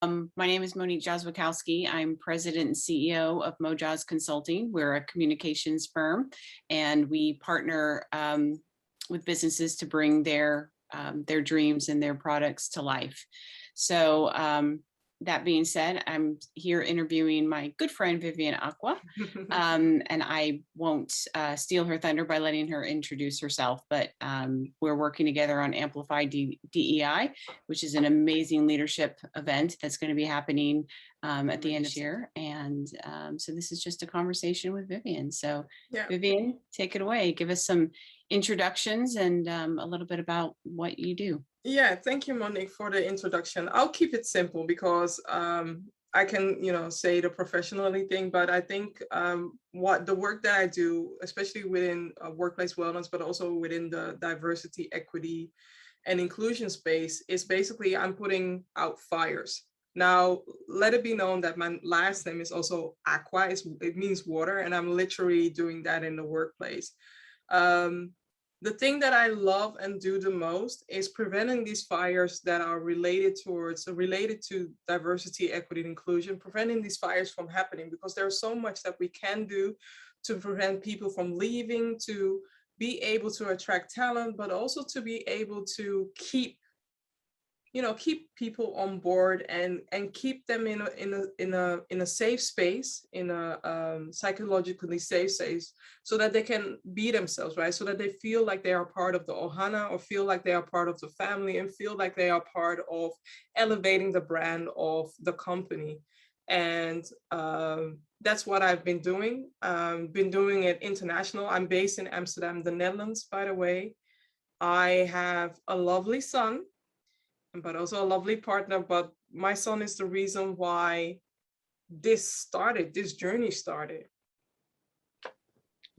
My name is Monique Jozwiakowski. I'm president and CEO of Mojoz Consulting. We're a communications firm, and we partner with businesses to bring their dreams and their products to life. So that being said, I'm here interviewing my good friend, Vivian Acquah, and I won't steal her thunder by letting her introduce herself, but we're working together on Amplify DEI, which is an amazing leadership event that's going to be happening at the end of this year. And so this is just a conversation with Vivian. So yeah. Vivian, take it away. Give us some introductions and a little bit about what you do. Yeah, thank you, Monique, for the introduction. I'll keep it simple because I can, say the professionally thing, but I think what the work that I do, especially within workplace wellness, but also within the diversity, equity, and inclusion space, is basically I'm putting out fires. Now, let it be known that my last name is also Acquah. It means water, and I'm literally doing that in the workplace. The thing that I love and do the most is preventing these fires that are related to diversity, equity, and inclusion, preventing these fires from happening, because there's so much that we can do to prevent people from leaving, to be able to attract talent, but also to be able to keep people on board and keep them in a safe space, in a psychologically safe space, so that they can be themselves, right? So that they feel like they are part of the ohana, or feel like they are part of the family, and feel like they are part of elevating the brand of the company. And that's what I've been doing. Been doing it international. I'm based in Amsterdam, the Netherlands, by the way. I have a lovely son, but also a lovely partner. But my son is the reason why this journey started.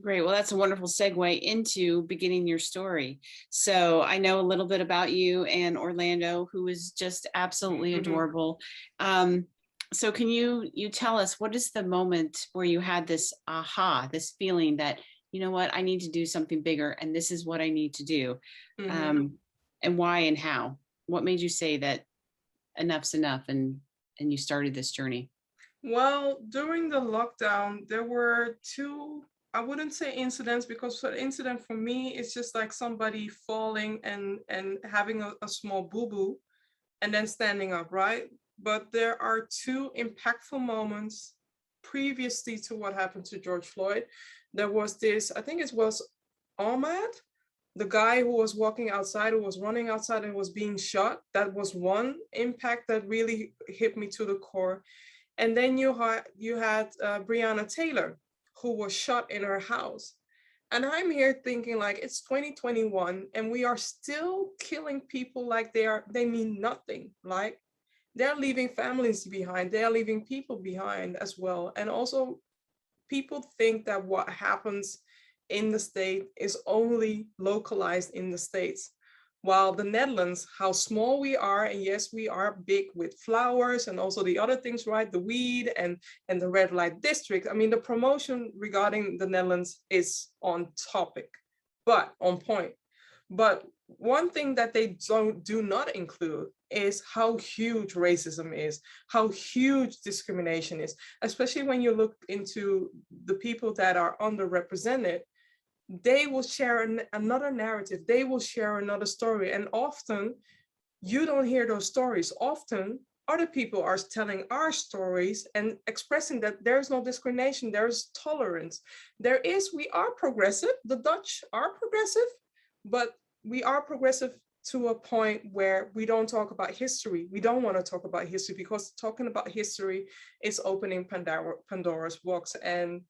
Great. Well, that's a wonderful segue into beginning your story. So I know a little bit about you and Orlando, who is just absolutely adorable. So can you tell us, what is the moment where you had this aha, this feeling that, you know what, I need to do something bigger, and this is what I need to do, and why and how? What made you say that enough's enough, and you started this journey? Well, during the lockdown, there were two, I wouldn't say incidents, because an incident for me is just like somebody falling and having a small boo-boo and then standing up, right? But there are two impactful moments previously to what happened to George Floyd. There was this, I think it was Ahmad, the guy who was walking outside, who was running outside and was being shot. That was one impact that really hit me to the core. And then you had Breonna Taylor, who was shot in her house. And I'm here thinking, like, it's 2021 and we are still killing people like they mean nothing. Like, they're leaving families behind, they're leaving people behind as well. And also, people think that what happens in the state is only localized in the States. While the Netherlands, how small we are, and yes, we are big with flowers and also the other things, right? The weed and the red light district. I mean, the promotion regarding the Netherlands is on topic, but on point. But one thing that they do not include is how huge racism is, how huge discrimination is, especially when you look into the people that are underrepresented. They will share another narrative, they will share another story. And often you don't hear those stories. Often other people are telling our stories and expressing that there's no discrimination, there's tolerance. We are progressive, the Dutch are progressive, but we are progressive to a point where we don't talk about history. We don't want to talk about history, because talking about history is opening Pandora's box. And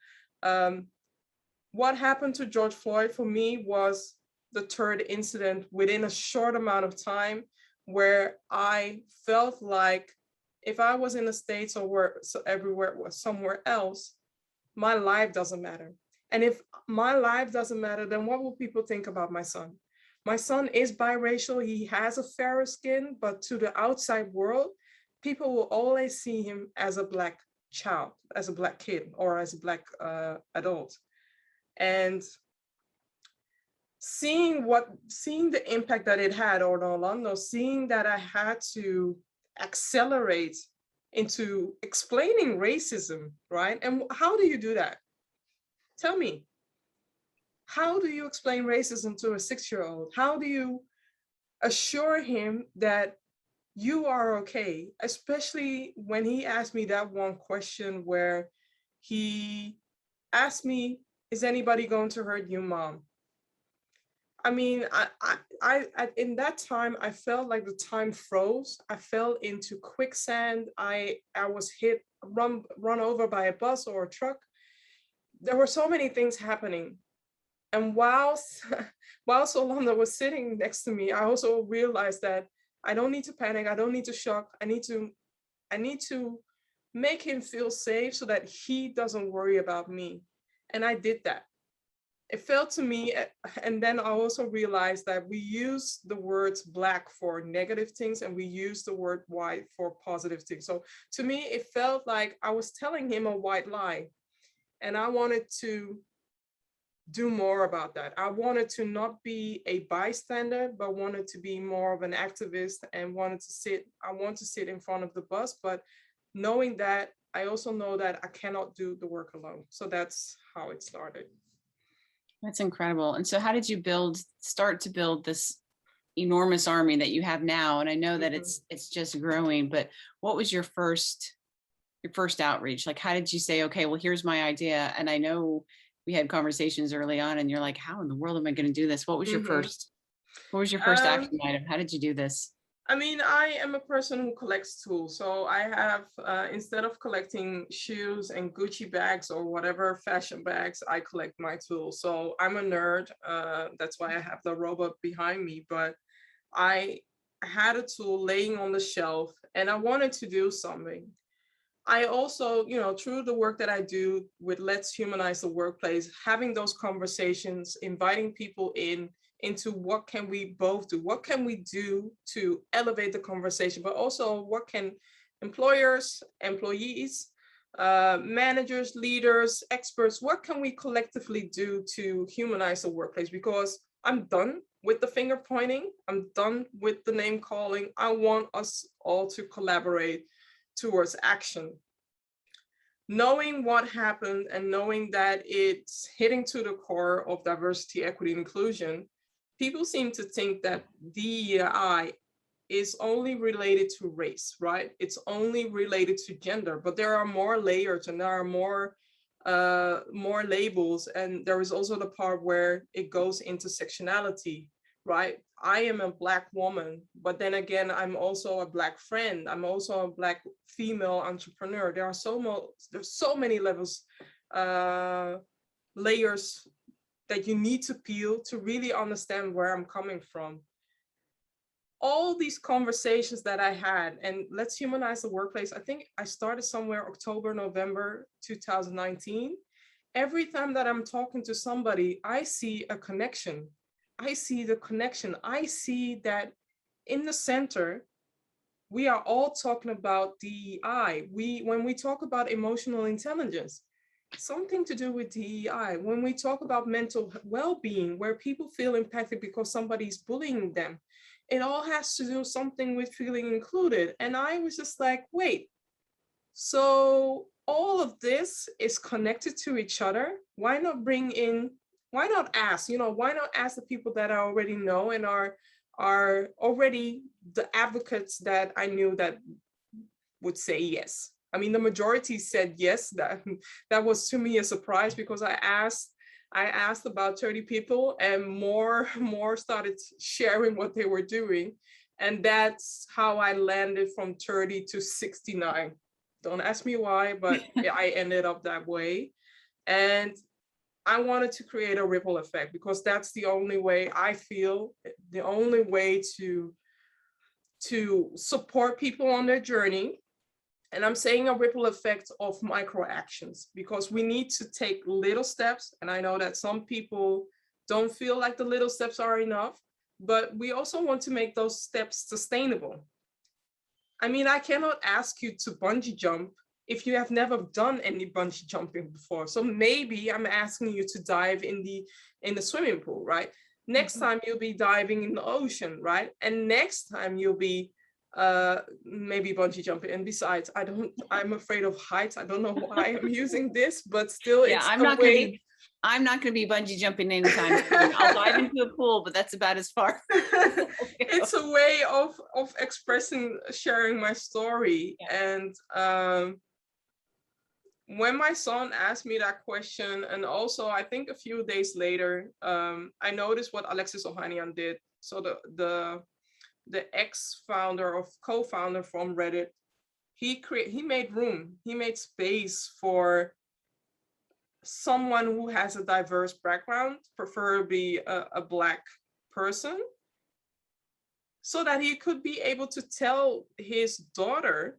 what happened to George Floyd for me was the third incident within a short amount of time, where I felt like if I was in the States or everywhere somewhere else, my life doesn't matter. And if my life doesn't matter, then what will people think about my son? My son is biracial, he has a fairer skin, but to the outside world, people will always see him as a Black child, as a Black kid, or as a Black adult. And seeing the impact that it had on Orlando, seeing that I had to accelerate into explaining racism, right? And how do you do that? Tell me, how do you explain racism to a 6-year-old? How do you assure him that you are okay? Especially when he asked me that one question where he asked me, is anybody going to hurt you, Mom? I mean, in that time, I felt like the time froze. I fell into quicksand. I was run over by a bus or a truck. There were so many things happening. And whilst Solanda was sitting next to me, I also realized that I don't need to panic. I don't need to shock. I need to make him feel safe so that he doesn't worry about me. And I did that. It felt to me, and then I also realized that we use the words Black for negative things and we use the word white for positive things. So to me, it felt like I was telling him a white lie. And I wanted to do more about that. I wanted to not be a bystander, but wanted to be more of an activist and I want to sit in front of the bus, but knowing that, I also know that I cannot do the work alone. So that's how it started. That's incredible. And so how did you start to build this enormous army that you have now? And I know that it's just growing, but what was your first outreach? Like, how did you say, okay, well, here's my idea. And I know we had conversations early on and you're like, how in the world am I going to do this? What was your first action item? How did you do this? I mean, I am a person who collects tools. So I have, instead of collecting shoes and Gucci bags or whatever fashion bags, I collect my tools. So I'm a nerd. That's why I have the robot behind me. But I had a tool laying on the shelf and I wanted to do something. I also, through the work that I do with Let's Humanize the Workplace, having those conversations, inviting people into what can we both do? What can we do to elevate the conversation? But also what can employers, employees, managers, leaders, experts, what can we collectively do to humanize the workplace? Because I'm done with the finger pointing. I'm done with the name calling. I want us all to collaborate towards action. Knowing what happened and knowing that it's hitting to the core of diversity, equity, and inclusion, people seem to think that DEI is only related to race, right? It's only related to gender, but there are more layers and there are more labels. And there is also the part where it goes into intersectionality, right? I am a Black woman, but then again, I'm also a Black friend. I'm also a Black female entrepreneur. There's so many levels, layers that you need to peel to really understand where I'm coming from. All these conversations that I had, and Let's Humanize the Workplace, I think I started somewhere October, November 2019. Every time that I'm talking to somebody, I see a connection. I see the connection. I see that in the center, we are all talking about DEI. When we talk about emotional intelligence, something to do with DEI. When we talk about mental well-being, where people feel impacted because somebody's bullying them, it all has to do something with feeling included. And I was just like, wait, so all of this is connected to each other. Why not ask, why not ask the people that I already know and are already the advocates that I knew that would say yes. I mean, the majority said yes. That was to me a surprise because I asked about 30 people and more started sharing what they were doing. And that's how I landed from 30 to 69. Don't ask me why, but I ended up that way. And I wanted to create a ripple effect because that's the only way I feel, the only way to support people on their journey. And I'm saying a ripple effect of micro actions because we need to take little steps. And I know that some people don't feel like the little steps are enough, but we also want to make those steps sustainable. I mean, I cannot ask you to bungee jump if you have never done any bungee jumping before. So maybe I'm asking you to dive in the swimming pool, right? Next time you'll be diving in the ocean, right? And next time you'll be maybe bungee jumping. And besides, I'm afraid of heights. I don't know why I'm using this, but still, Yeah, it's I'm a not going to way. be. I'm not going to be bungee jumping anytime soon. I'll dive into a pool, but that's about as far. It's a way of expressing, sharing my story. Yeah. And when my son asked me that question, and also I think a few days later, I noticed what Alexis Ohanian did. So the ex-founder of co-founder from Reddit, he made room, he made space for someone who has a diverse background, preferably a Black person, so that he could be able to tell his daughter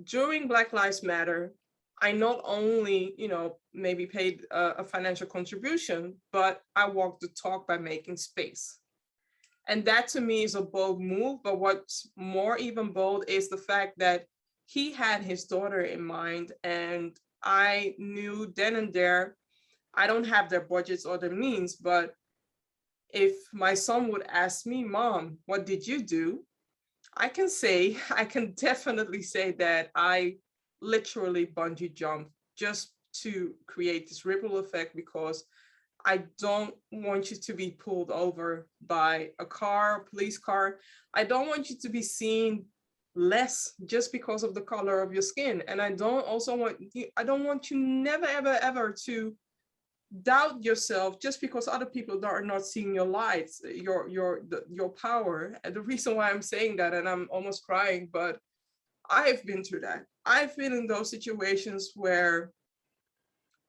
during Black Lives Matter, I not only, maybe paid a financial contribution, but I walked the talk by making space. And that to me is a bold move. But what's more even bold is the fact that he had his daughter in mind. And I knew then and there, I don't have their budgets or their means, but if my son would ask me, Mom, what did you do? I can definitely say that I literally bungee jumped just to create this ripple effect, because I don't want you to be pulled over by a car, a police car. I don't want you to be seen less just because of the color of your skin. And I don't want you never, ever, ever to doubt yourself just because other people are not seeing your lights, your power. And the reason why I'm saying that, and I'm almost crying, but I've been through that. I've been in those situations where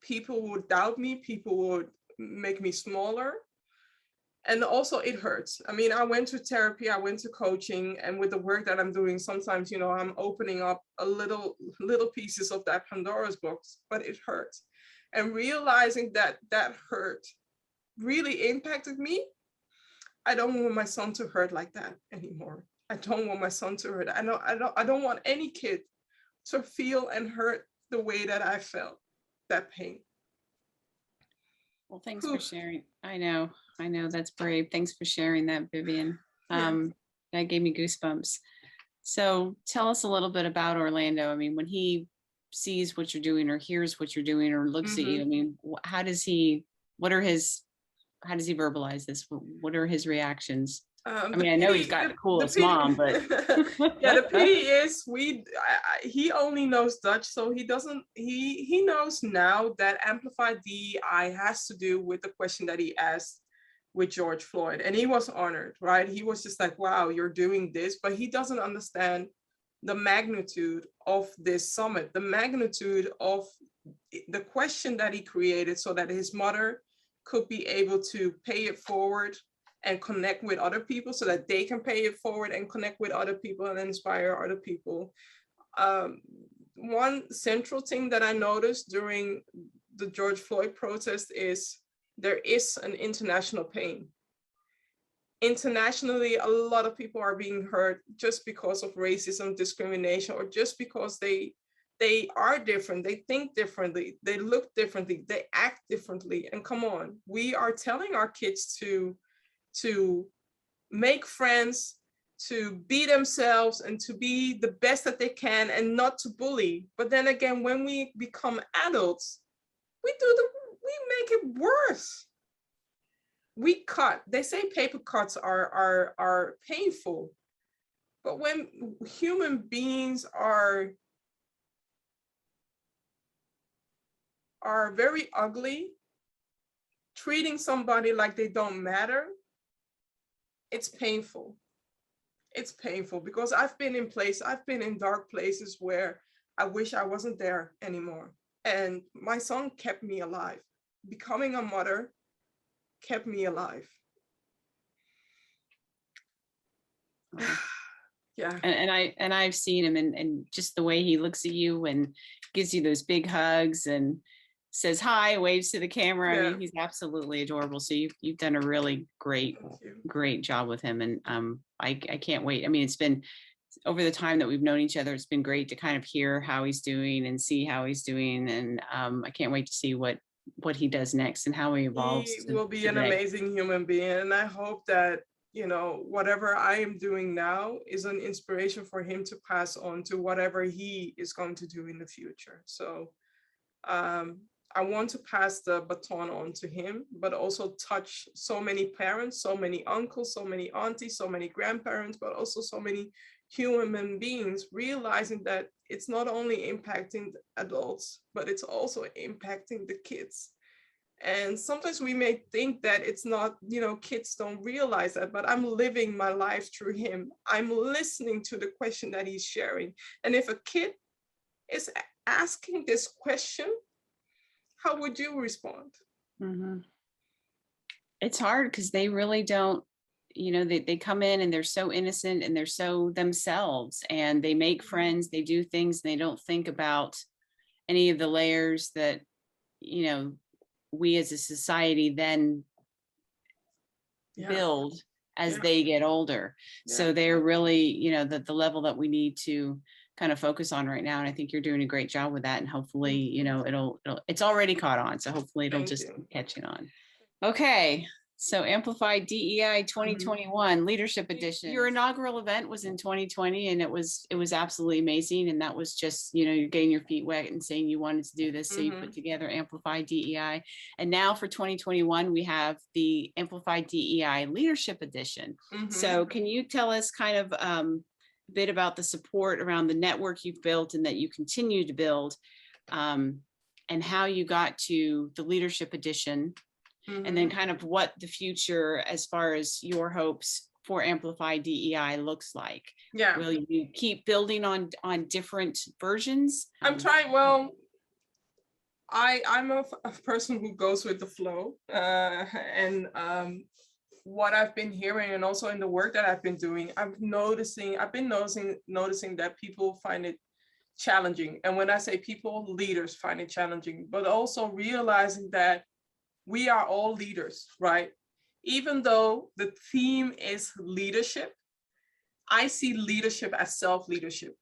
people would doubt me, people would make me smaller. And also it hurts. I mean, I went to therapy, I went to coaching, and with the work that I'm doing, sometimes, I'm opening up a little pieces of that Pandora's box, but it hurts. And realizing that hurt really impacted me, I don't want my son to hurt like that anymore. I don't want my son to hurt. I don't want any kid to feel and hurt the way that I felt, that pain. Well, thanks for sharing. I know that's brave. Thanks for sharing that, Vivian. That gave me goosebumps. So tell us a little bit about Orlando. I mean, when he sees what you're doing or hears what you're doing or looks at you, I mean, how does he verbalize this? What are his reactions? I mean, I know he's got the coolest mom, but yeah, the pity is he only knows Dutch, so he knows now that Amplify DEI has to do with the question that he asked with George Floyd, and he was honored, right? He was just like, wow, you're doing this, but he doesn't understand the magnitude of this summit, the magnitude of the question that he created so that his mother could be able to pay it forward and connect with other people so that they can pay it forward and connect with other people and inspire other people. One central thing that I noticed during the George Floyd protest is there is an international pain. Internationally, a lot of people are being hurt just because of racism, discrimination, or just because they are different, they think differently, they look differently, they act differently. And come on, we are telling our kids to make friends, to be themselves, and to be the best that they can, and not to bully. But then again, when we become adults, we make it worse. We cut. They say paper cuts are painful, but when human beings are very ugly, treating somebody like they don't matter, it's painful. It's painful because I've been in dark places where I wish I wasn't there anymore. And my son kept me alive. Becoming a mother kept me alive. Yeah. And I've seen him, and just the way he looks at you and gives you those big hugs and says hi, waves to the camera. Yeah. I mean, he's absolutely adorable. So you've done a really great job with him. And I can't wait. I mean, it's been over the time that we've known each other, it's been great to kind of hear how he's doing and see how he's doing. And I can't wait to see what he does next and how he evolves. He will be an amazing human being. And I hope that you know, whatever I am doing now is an inspiration for him to pass on to whatever he is going to do in the future. So I want to pass the baton on to him, but also touch so many parents, so many uncles, so many aunties, so many grandparents, but also so many human beings, realizing that it's not only impacting adults, but it's also impacting the kids. And sometimes we may think that it's not, you know, kids don't realize that, but I'm living my life through him. I'm listening to the question that he's sharing. And if a kid is asking this question, how would you respond? Mm-hmm. It's hard because they really don't, you know, they come in and they're so innocent and they're so themselves and they make friends, they do things, they don't think about any of the layers that, you know, we as a society then build as they get older. So they're really, you know, the level that we need to kind of focus on right now. And I think you're doing a great job with that. And hopefully, you know, it's already caught on. So hopefully it'll just keep catching on. Okay. So Amplify DEI 2021 Leadership Edition. Your inaugural event was in 2020 and it was absolutely amazing. And that was just, you know, you're getting your feet wet and saying you wanted to do this. So you put together Amplify DEI. And now for 2021, we have the Amplify DEI Leadership Edition. So can you tell us kind of a bit about the support around the network you've built and that you continue to build, and how you got to the Leadership Edition? And then kind of what the future as far as your hopes for Amplify DEI looks like. Yeah. Will you keep building on different versions? I'm trying, well, I'm a person who goes with the flow. And what I've been hearing and also in the work that I've been doing, I've been noticing that people find it challenging. And when I say people, leaders find it challenging, but also realizing that we are all leaders, right? Even though the theme is leadership, I see leadership as self-leadership.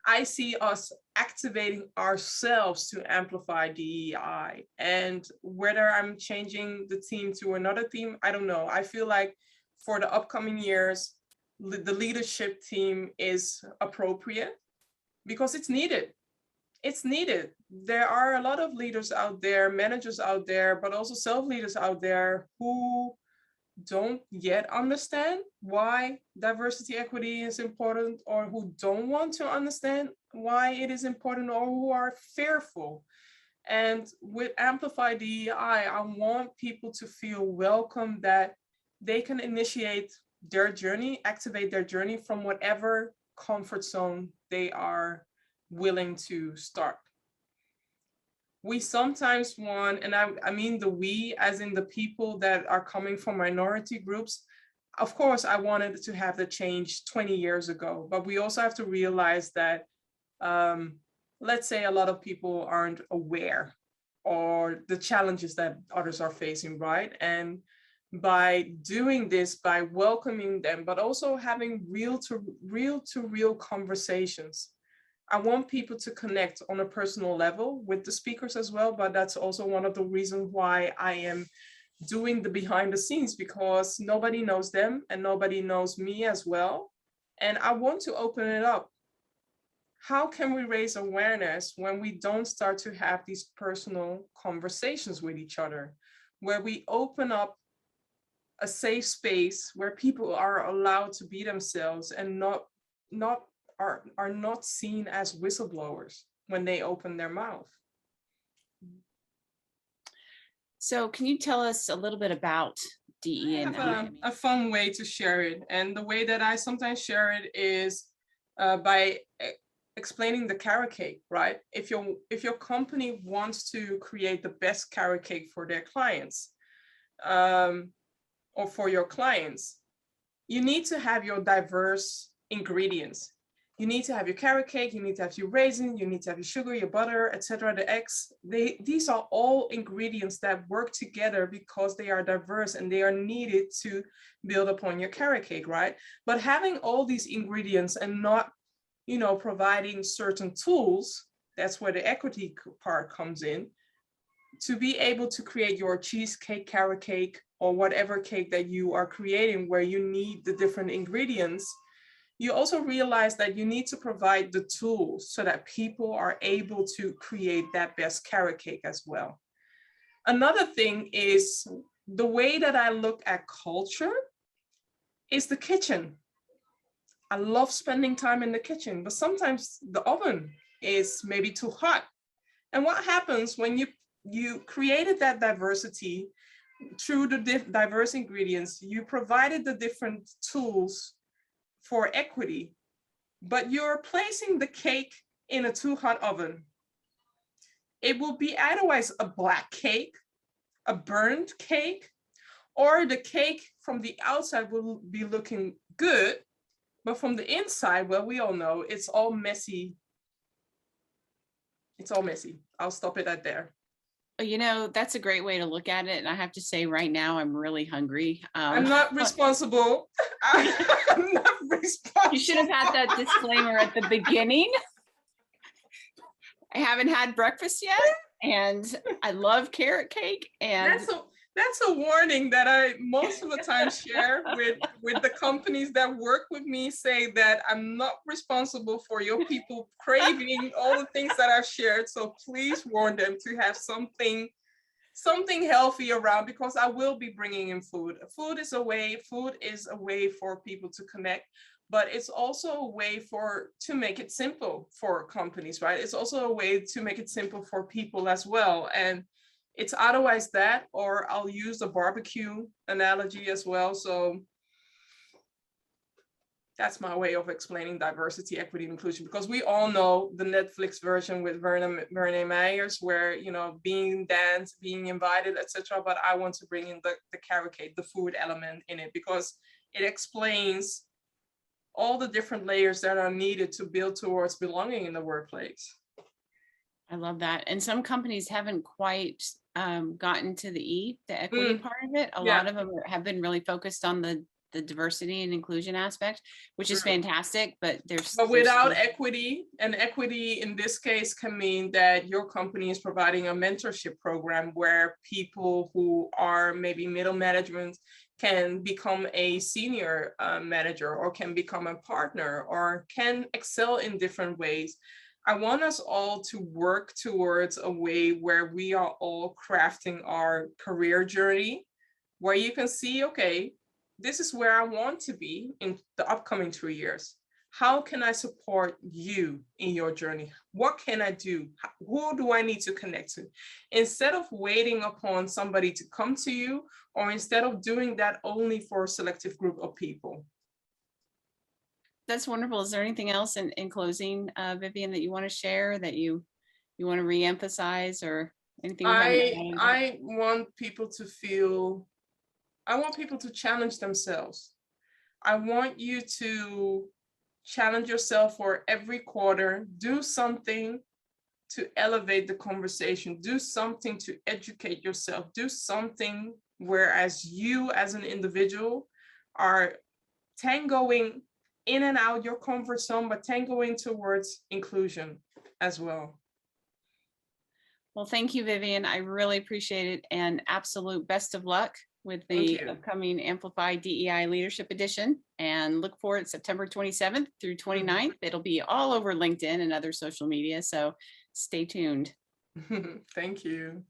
I see us activating ourselves to amplify DEI. And whether I'm changing the theme to another theme, I don't know. I feel like for the upcoming years, the leadership theme is appropriate because it's needed. It's needed. There are a lot of leaders out there, managers out there, but also self-leaders out there who don't yet understand why diversity, equity is important, or who don't want to understand why it is important, or who are fearful. And with Amplify DEI, I want people to feel welcome, that they can initiate their journey, activate their journey from whatever comfort zone they are willing to start. We sometimes want, and I mean the we as in the people that are coming from minority groups. Of course, I wanted to have the change 20 years ago, but we also have to realize that, let's say a lot of people aren't aware or the challenges that others are facing, right? And by doing this, by welcoming them, but also having real to real conversations, I want people to connect on a personal level with the speakers as well, but that's also one of the reasons why I am doing the behind the scenes, because nobody knows them and nobody knows me as well. And I want to open it up. How can we raise awareness when we don't start to have these personal conversations with each other, where we open up a safe space where people are allowed to be themselves and are not seen as whistleblowers when they open their mouth. So can you tell us a little bit about DE? I have a fun way to share it. And the way that I sometimes share it is by explaining the carrot cake, right? If your company wants to create the best carrot cake for their clients, or for your clients, you need to have your diverse ingredients. You need to have your carrot cake, you need to have your raisin, you need to have your sugar, your butter, etc., the eggs. These are all ingredients that work together because they are diverse and they are needed to build upon your carrot cake, right? But having all these ingredients and not, providing certain tools, that's where the equity part comes in, to be able to create your cheesecake, carrot cake, or whatever cake that you are creating, where you need the different ingredients, you also realize that you need to provide the tools so that people are able to create that best carrot cake as well. Another thing is the way that I look at culture is the kitchen. I love spending time in the kitchen, but sometimes the oven is maybe too hot. And what happens when you created that diversity through the diverse ingredients, you provided the different tools for equity, but you're placing the cake in a too hot oven. It will be otherwise a black cake, a burned cake, or the cake from the outside will be looking good, but from the inside, well, we all know it's all messy. It's all messy. I'll stop it at there. You know, that's a great way to look at it. And I have to say right now, I'm really hungry. I'm not responsible. I'm not responsible. You should have had that disclaimer at the beginning. I haven't had breakfast yet, and I love carrot cake. And that's a warning that I most of the time share with the companies that work with me, say that I'm not responsible for your people craving all the things that I've shared. So please warn them to have something healthy around, because I will be bringing in food. Food is a way for people to connect, but it's also a way to make it simple for companies, right? It's also a way to make it simple for people as well. And it's otherwise that, or I'll use the barbecue analogy as well. So that's my way of explaining diversity, equity, and inclusion, because we all know the Netflix version with Verne Meyers, where, you know, being danced, being invited, etc. But I want to bring in the carrot cake, the food element in it, because it explains all the different layers that are needed to build towards belonging in the workplace. I love that. And some companies haven't quite gotten to the equity part of it. A lot of them have been really focused on the diversity and inclusion aspect, which is fantastic, but without equity, and equity in this case can mean that your company is providing a mentorship program where people who are maybe middle management can become a senior manager, or can become a partner, or can excel in different ways. I want us all to work towards a way where we are all crafting our career journey, where you can see, okay, this is where I want to be in the upcoming 3 years. How can I support you in your journey? What can I do? Who do I need to connect to? Instead of waiting upon somebody to come to you, or instead of doing that only for a selective group of people. That's wonderful. Is there anything else in closing, Vivian, that you want to share, that you want to reemphasize, or anything? I want people to challenge themselves. I want you to challenge yourself for every quarter. Do something to elevate the conversation. Do something to educate yourself. Do something whereas you as an individual are tangoing in and out your comfort zone, but tangoing towards inclusion as well. Well, thank you, Vivian. I really appreciate it, and absolute best of luck with the upcoming Amplify DEI Leadership Edition, and look forward to September 27th through 29th. It'll be all over LinkedIn and other social media, so stay tuned. Thank you.